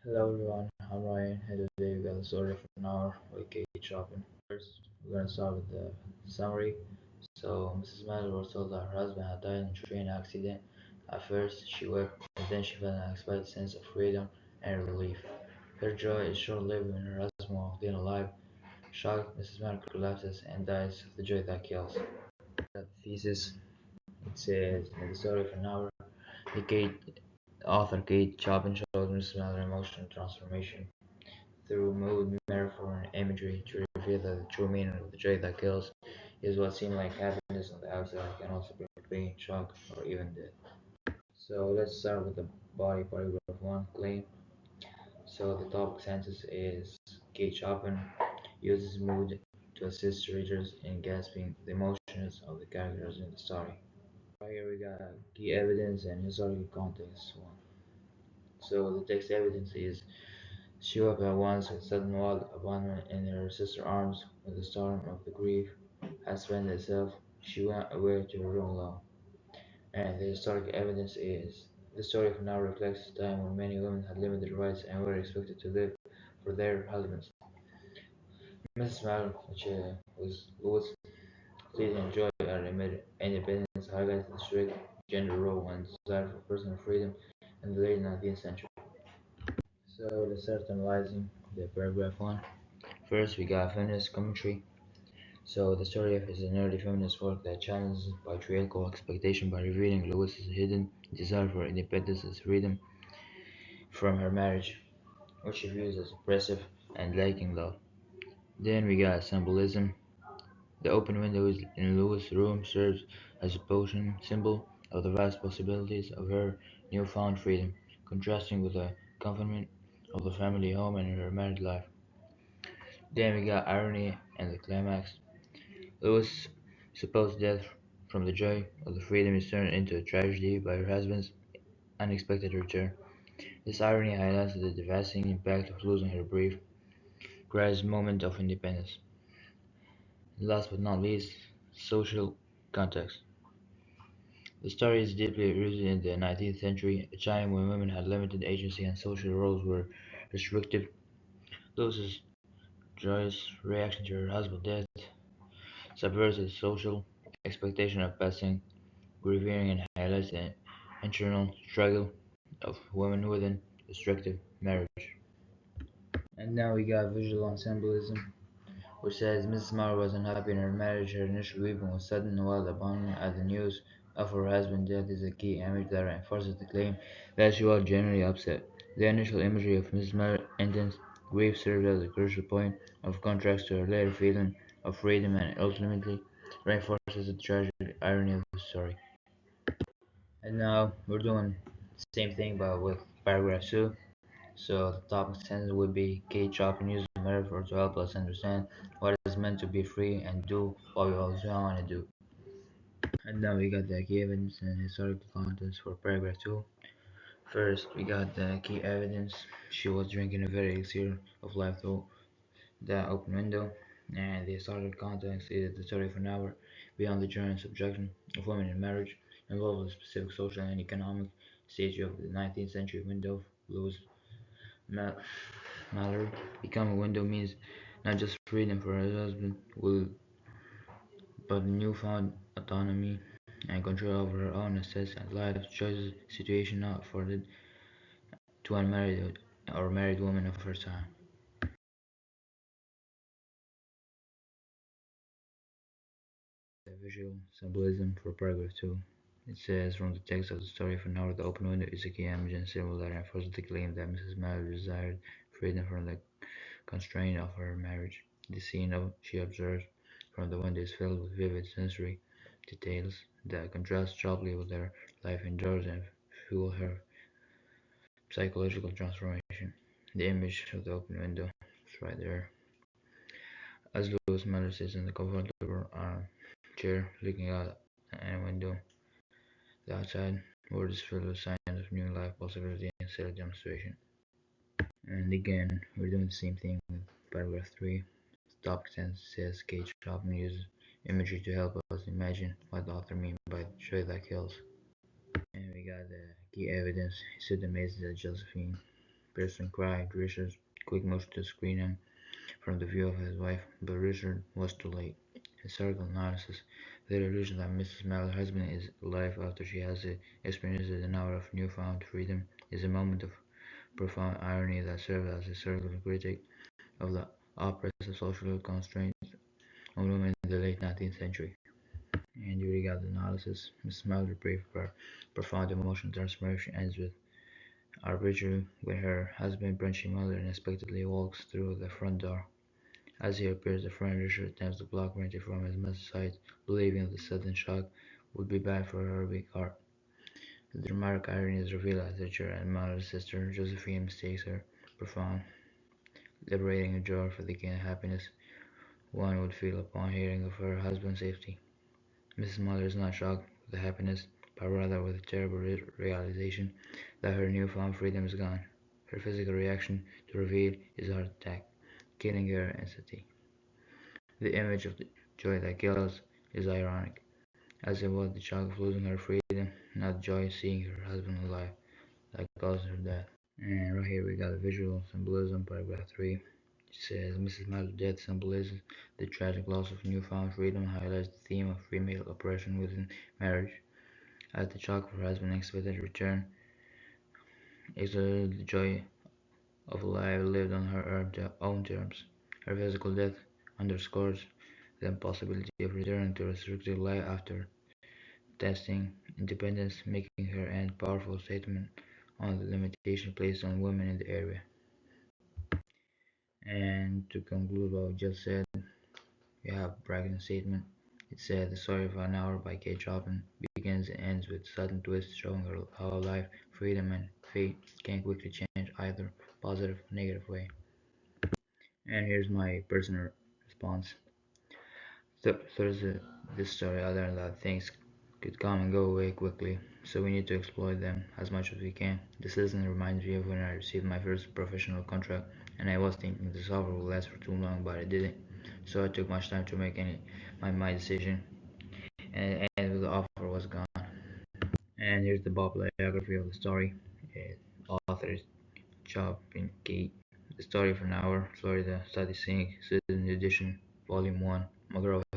Hello everyone, I'm Ryan, and today we got a story for an hour with Kate Chopin. First, we're gonna start with the summary. So, Mrs. Miller was told that her husband had died in a train accident. At first, she wept, and then she felt an unexpected sense of freedom and relief. Her joy is short-lived when her husband walked in alive. Shocked, Mrs. Miller collapses and dies of the joy that kills. The thesis, it says, in the story for an hour, the author Kate Chopin shows Mrs. Miller's emotional transformation through mood, metaphor, and imagery to reveal that the true meaning of the joy that kills is what seems like happiness on the outside can also bring pain, shock, or even death. So let's start with the body paragraph 1 claim. So the topic sentence is Kate Chopin uses mood to assist readers in grasping the emotions of the characters in the story. Right here we got key evidence and historical context 1. So the text evidence is she woke at once with sudden wild abandonment in her sister's arms. When the storm of the grief had spent itself, she went away to her room alone. And the historical evidence is the story now reflects a time when many women had limited rights and were expected to live for their husbands. Mrs. Mallory, which was pleased and joy and independence, highlights the strict gender role and desire for personal freedom in the late 19th century. So let's start analyzing the paragraph 1. First, we got feminist commentary. So the story of is an early feminist work that challenges patriarchal expectation by revealing Lois's hidden desire for independence and freedom from her marriage, which she views as oppressive and lacking love. Then we got symbolism. The open window in Lois' room serves as a potion symbol of the vast possibilities of her newfound freedom, contrasting with the confinement of the family home and her married life. Then we got irony and the climax. Louis' supposed death from the joy of the freedom is turned into a tragedy by her husband's unexpected return. This irony highlights the devastating impact of losing her brief, prized moment of independence. Last but not least, social context. The story is deeply rooted in the 19th century, a time when women had limited agency and social roles were restrictive. Louis's joyous reaction to her husband's death subverts the social expectation of passing revealing and highlights the internal struggle of women within restrictive marriage. And now we got visual symbolism, which says Mrs. Mauer was unhappy in her marriage. Her initial weeping was sudden and wild abandon at the news of her husband's death is a key image that reinforces the claim that she was genuinely upset. The initial imagery of Mrs. Mauer's intense grief serves as a crucial point of contrast to her later feeling of freedom and ultimately reinforces the tragic irony of the story. And now we're doing the same thing but with paragraph 2. So the topic sentence would be Kate Chopin uses a metaphor to help us understand what it is meant to be free and do what we always want to do. And now we got the key evidence and historical context for paragraph 2. First, we got the key evidence. She was drinking a very elixir of life through the open window. And the historical context is the story of an hour beyond the joy and subjection of women in marriage, involves the specific social and economic stage of the 19th century window. Louis Ma- Mallory become a window means not just freedom for her husband, but newfound autonomy and control over her own assets and life choices, situation not afforded to unmarried or married women of her time. The visual symbolism for paragraph 2. It says from the text of the story for now the open window is a key image and symbol that reinforces the claim that Mrs. Mallory desired freedom from the constraint of her marriage. The scene she observes from the window is filled with vivid sensory details that contrast sharply with her life indoors and fuel her psychological transformation. The image of the open window is right there. As Louis Mallory sits in the comfortable chair looking out at a window, the outside world is filled with signs of new life, possibility, and self-demonstration. And again, we're doing the same thing with paragraph 3. Topic sentence says Kate Chopin uses imagery to help us imagine what the author means by the joy that kills. And we got the key evidence. He stood amazed at Josephine. Pearson cried. Richard quick motion to screen him from the view of his wife, but Richard was too late. Historical analysis. The illusion that Mrs. Mallory's husband is alive after she has experienced an hour of newfound freedom is a moment of profound irony that serves as a historical critique of the oppressive social constraints on women in the late 19th century. And during the analysis, Mrs. Mallory's brief but profound emotional transformation ends with arbitrary when her husband, Brunchy Mother, unexpectedly walks through the front door. As he appears, the friend Richard attempts to block Renty from his mother's sight, believing the sudden shock would be bad for her weak heart. The dramatic irony is revealed as Richard and Mallory's sister, Josephine, mistakes her profound, liberating joy for the kind of happiness one would feel upon hearing of her husband's safety. Mrs. Muller is not shocked with the happiness, but rather with the terrible realization that her newfound freedom is gone. Her physical reaction to reveal is a heart attack, killing her instantly. The image of the joy that kills is ironic, as it was the shock of losing her freedom, not joy seeing her husband alive, that caused her death. And right here we got the visual symbolism, paragraph 3. It says Mrs. Mallory's death symbolizes the tragic loss of newfound freedom and highlights the theme of female oppression within marriage. As the shock of her husband's unexpected return exalted the joy of a life lived on her own terms. Her physical death underscores the impossibility of returning to a restricted life after testing independence, making her an powerful statement on the limitation placed on women in the area. And to conclude what we just said, we have Bragg's statement. It said The Story of an Hour by Kate Chopin begins and ends with sudden twists showing her how life, freedom, and fate can quickly change either positive or negative way. And here's my personal response. Through this story, I learned that things could come and go away quickly, so we need to exploit them as much as we can. This lesson reminds me of when I received my first professional contract, and I was thinking this offer would last for too long, but it didn't. So I took much time to make my decision, and the offer was gone. And here's the bibliography of the story. Authors Chopin Kate. The Story of an Hour, Florida Study Sync, Citizen Edition, Volume 1, McGraw